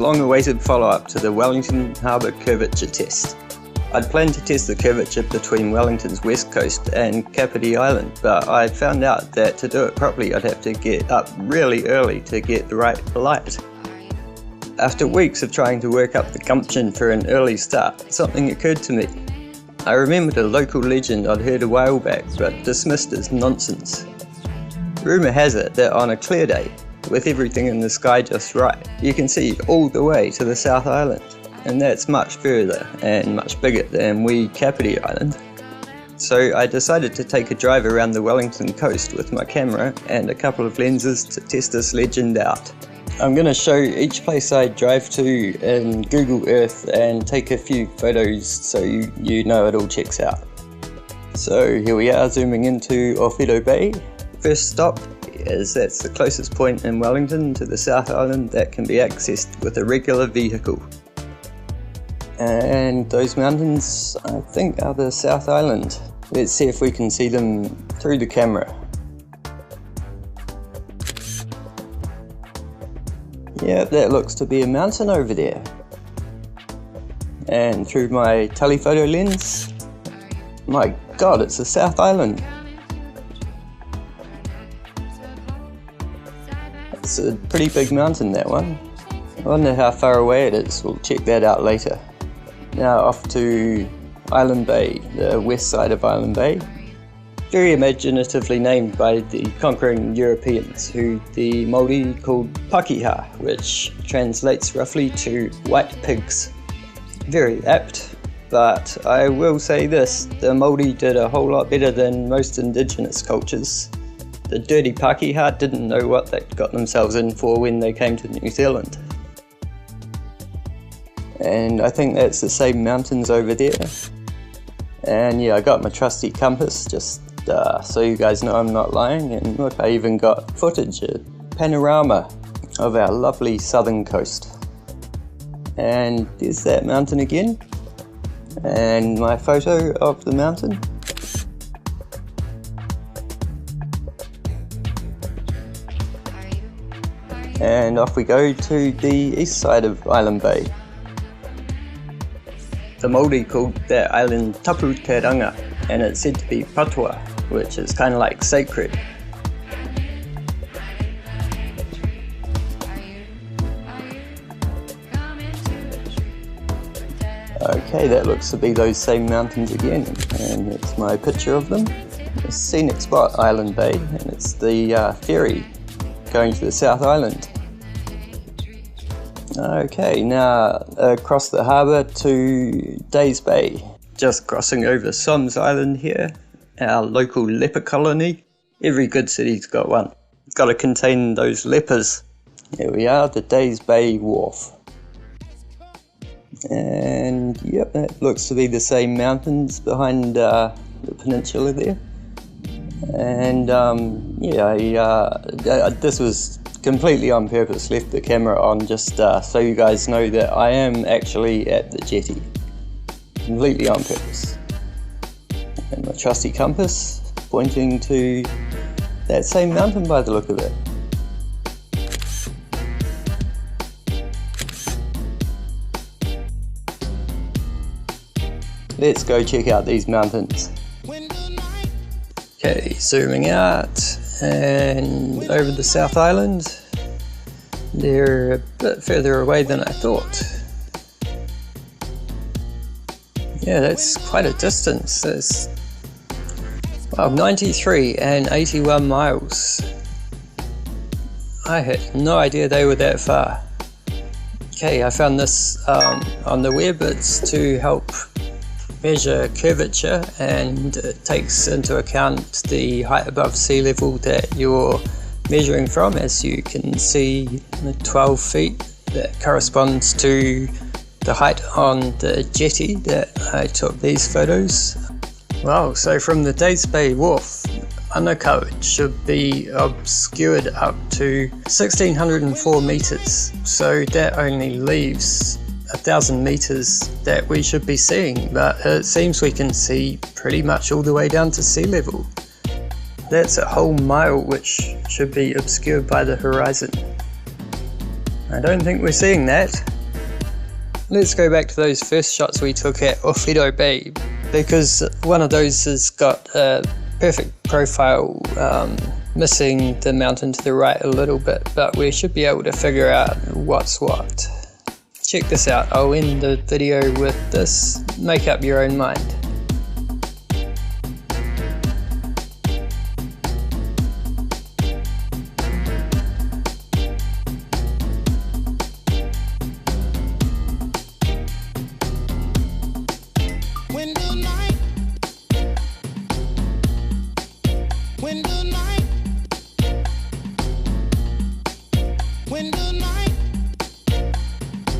Long-awaited follow-up to the Wellington Harbour Curvature Test. I'd planned to test the curvature between Wellington's west coast and Kapiti Island, but I found out that to do it properly I'd have to get up really early to get the right light. After weeks of trying to work up the gumption for an early start, something occurred to me. I remembered a local legend I'd heard a while back but dismissed as nonsense. Rumour has it that on a clear day, with everything in the sky just right, you can see all the way to the South Island, and that's much further and much bigger than wee Kapiti Island. So I decided to take a drive around the Wellington coast with my camera and a couple of lenses to test this legend out. I'm going to show each place I drive to in Google Earth and take a few photos so you know it all checks out. So here we are zooming into Owhiro Bay. First stop, as that's the closest point in Wellington to the South Island that can be accessed with a regular vehicle. And those mountains, I think, are the South Island. Let's see if we can see them through the camera. Yeah, that looks to be a mountain over there. And through my telephoto lens, my God, it's the South Island. It's a pretty big mountain, that one. I wonder how far away it is. We'll check that out later. Now off to Island Bay, the west side of Island Bay. Very imaginatively named by the conquering Europeans, who the Māori called Pakeha, which translates roughly to white pigs. Very apt, but I will say this, the Māori did a whole lot better than most indigenous cultures. The dirty Pakeha didn't know what they'd got themselves in for when they came to New Zealand. And I think that's the same mountains over there. And yeah, I got my trusty compass just so you guys know I'm not lying. And look, I even got footage, a panorama of our lovely southern coast. And there's that mountain again. And my photo of the mountain. And off we go to the east side of Island Bay. The Māori called that island Tapu Te Ranga, and it's said to be patua, which is kind of like sacred. Okay, that looks to be those same mountains again, and it's my picture of them. A scenic spot, Island Bay, and it's the ferry going to the South Island. Okay, now across the harbour to Days Bay. Just crossing over Som's Island here, our local leper colony. Every good city's got one. It's got to contain those lepers. Here we are, the Days Bay Wharf. And yep, that looks to be the same mountains behind the peninsula there. And this was completely on purpose, left the camera on just so you guys know that I am actually at the jetty. Completely on purpose. And my trusty compass pointing to that same mountain by the look of it. Let's go check out these mountains. Okay, zooming out and over the South Island. They're a bit further away than I thought. Yeah, that's quite a distance. That's 93 and 81 miles. I had no idea they were that far. Okay, I found this on the web. It's to help measure curvature, and it takes into account the height above sea level that you're measuring from. As you can see, the 12 feet, that corresponds to the height on the jetty that I took these photos. Wow, so from the Days Bay Wharf, Manukau should be obscured up to 1604 metres, so that only leaves 1,000 metres that we should be seeing, but it seems we can see pretty much all the way down to sea level. That's a whole mile which should be obscured by the horizon. I don't think we're seeing that. Let's go back to those first shots we took at Orfido Bay, because one of those has got a perfect profile, missing the mountain to the right a little bit, but we should be able to figure out what's what. Check this out, I'll end the video with this, make up your own mind.